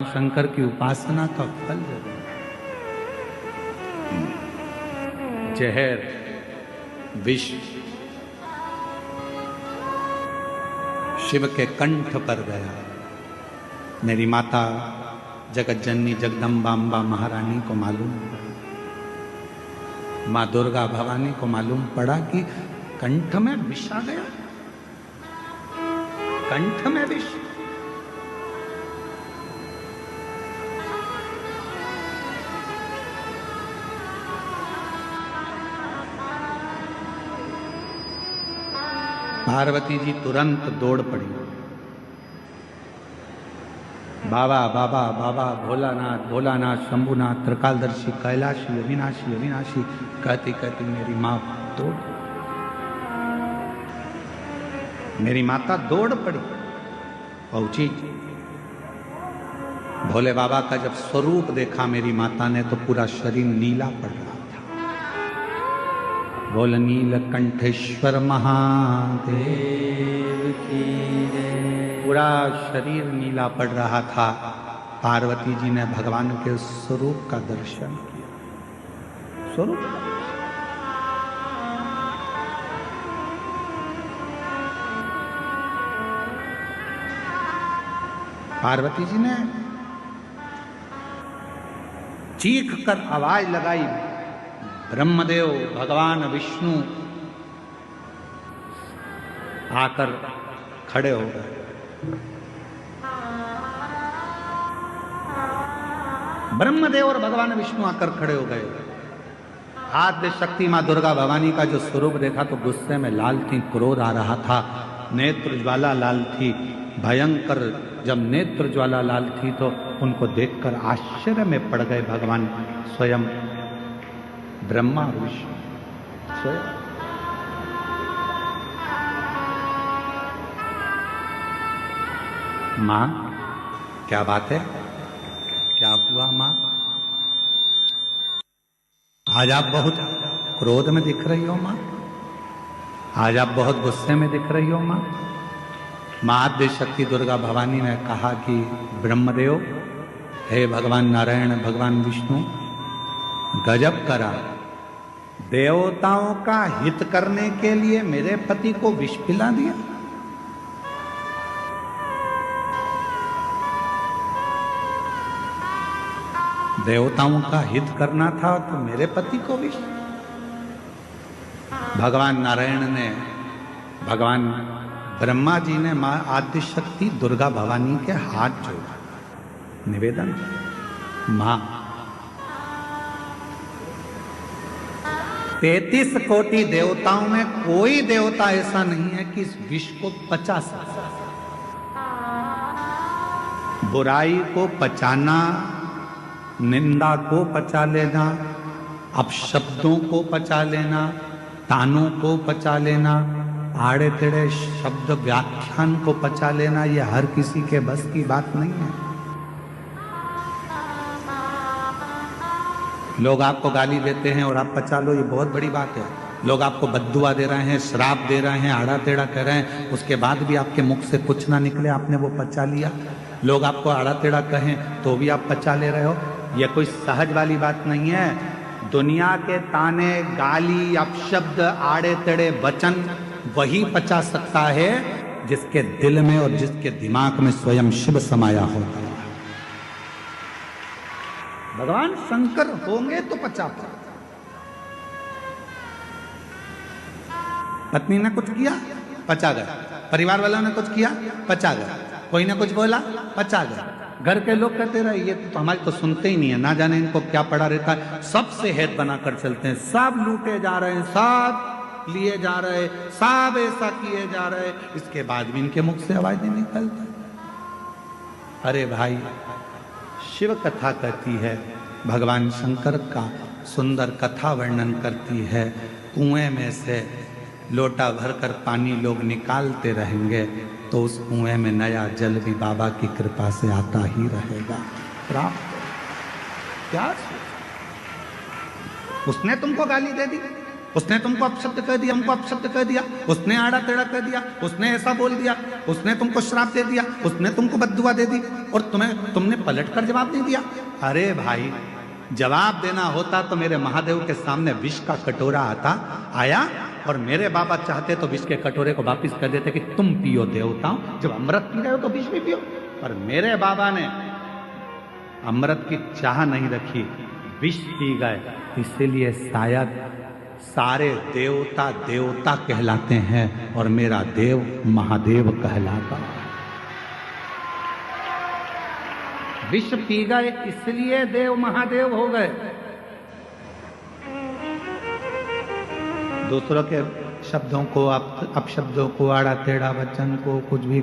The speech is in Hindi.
शंकर की उपासना का फल जरूर। जहर विष शिव के कंठ पर गया। मेरी माता जगत जननी जगदम्बा अम्बा महारानी को मालूम, माँ दुर्गा भवानी को मालूम पड़ा कि कंठ में विष आ गया, कंठ में विष। पार्वती जी तुरंत दौड़ पड़ी। बाबा बाबा बाबा भोलानाथ भोलानाथ शंभुनाथ त्रिकालदर्शी कैलाशी अविनाशी अविनाशी कहती कहती मेरी माँ दौड़, मेरी माता दौड़ पड़ी। पहुंची, भोले बाबा का जब स्वरूप देखा मेरी माता ने तो पूरा शरीर नीला पड़ रहा था। बोल नीलकंठेश्वर महादेव की जय। पूरा शरीर नीला पड़ रहा था। पार्वती जी ने भगवान के स्वरूप का दर्शन किया। स्वरूप पार्वती जी ने चीख कर आवाज लगाई। ब्रह्मदेव भगवान विष्णु आकर खड़े हो गए। ब्रह्मदेव और भगवान विष्णु आकर खड़े हो गए। आद्य शक्ति मां दुर्गा भवानी का जो स्वरूप देखा तो गुस्से में लाल थी, क्रोध आ रहा था, नेत्र ज्वाला लाल थी, भयंकर। जब नेत्र ज्वाला लाल थी तो उनको देखकर आश्चर्य में पड़ गए भगवान स्वयं ब्रह्मा विष्णु स्वयं। मां क्या बात है, क्या हुआ मां? आज आप बहुत क्रोध में दिख रही हो मां, आज आप बहुत गुस्से में दिख रही हो मां। मां आद्य शक्ति दुर्गा भवानी ने कहा कि ब्रह्मदेव, हे भगवान नारायण भगवान विष्णु, गजब करा, देवताओं का हित करने के लिए मेरे पति को विष पिला दिया। देवताओं का हित करना था तो मेरे पति को विष। भगवान नारायण ने, भगवान ब्रह्मा जी ने मां आद्य शक्ति दुर्गा भवानी के हाथ जोड़ा, निवेदन, मां 33 कोटि देवताओं में कोई देवता ऐसा नहीं है कि इस विष को पचा सकता। बुराई को पचाना, निंदा को पचा लेना, अपशब्दों को पचा लेना, तानों को पचा लेना, आड़े टेढ़े शब्द व्याख्यान को पचा लेना, यह हर किसी के बस की बात नहीं है। लोग आपको गाली देते हैं और आप पचा लो, ये बहुत बड़ी बात है। लोग आपको बद्दुआ दे रहे हैं, श्राप दे रहे हैं, आड़ा टेढ़ा कह रहे हैं, उसके बाद भी आपके मुख से कुछ ना निकले, आपने वो पचा लिया। लोग आपको आड़ा टेढ़ा कहें तो भी आप पचा ले रहे हो, यह कोई सहज वाली बात नहीं है। दुनिया के ताने, गाली, अपशब्द, आड़े टेढ़े वचन वही पचा सकता है जिसके दिल में और जिसके दिमाग में स्वयं शिव समाया होता है। भगवान शंकर होंगे तो पचा पाए। पत्नी ने कुछ किया, पचा गया। परिवार वालों ने कुछ किया, पचा गया। कोई ने कुछ बोला, पचा गया। घर के लोग कहते रहे ये तो हमारी तो सुनते ही नहीं है, ना जाने इनको क्या पड़ा रहता है, सबसे हेत बनाकर चलते हैं, सब लूटे जा रहे हैं, सब लिए जा रहे, सब ऐसा किए जा रहे, इसके बाद भी इनके मुख से आवाज नहीं निकलती। अरे भाई, शिव कथा कहती है, भगवान शंकर का सुंदर कथा वर्णन करती है। कुएं में से लोटा भरकर पानी लोग निकालते रहेंगे तो उस कुएं में नया जल भी बाबा की कृपा से आता ही रहेगा। प्राप्त क्या? उसने तुमको गाली दे दी, उसने तुमको अपशब्द कह दिया, तुमको अपशब्द कह दिया, उसने आड़ा टेढ़ा कह दिया, उसने ऐसा बोल दिया, उसने तुमको श्राप दे दिया, उसने तुमको बद्दुआ दे दी और तुमने पलट कर जवाब नहीं दिया। अरे भाई, जवाब देना होता तो मेरे महादेव के सामने विष का कटोरा आया और मेरे बाबा चाहते तो विष के कटोरे को वापिस कर देते कि तुम पियो देवताओं, जब अमृत पी रहे हो तो विष भी पियो। पर मेरे बाबा ने अमृत की चाह नहीं रखी, विष पी गए। इसीलिए शायद सारे देवता देवता कहलाते हैं और मेरा देव महादेव कहलाता। विष पी गए इसलिए देव महादेव हो गए। दूसरों के शब्दों को, अपशब्दों को, आड़ा टेढ़ा वचन को, कुछ भी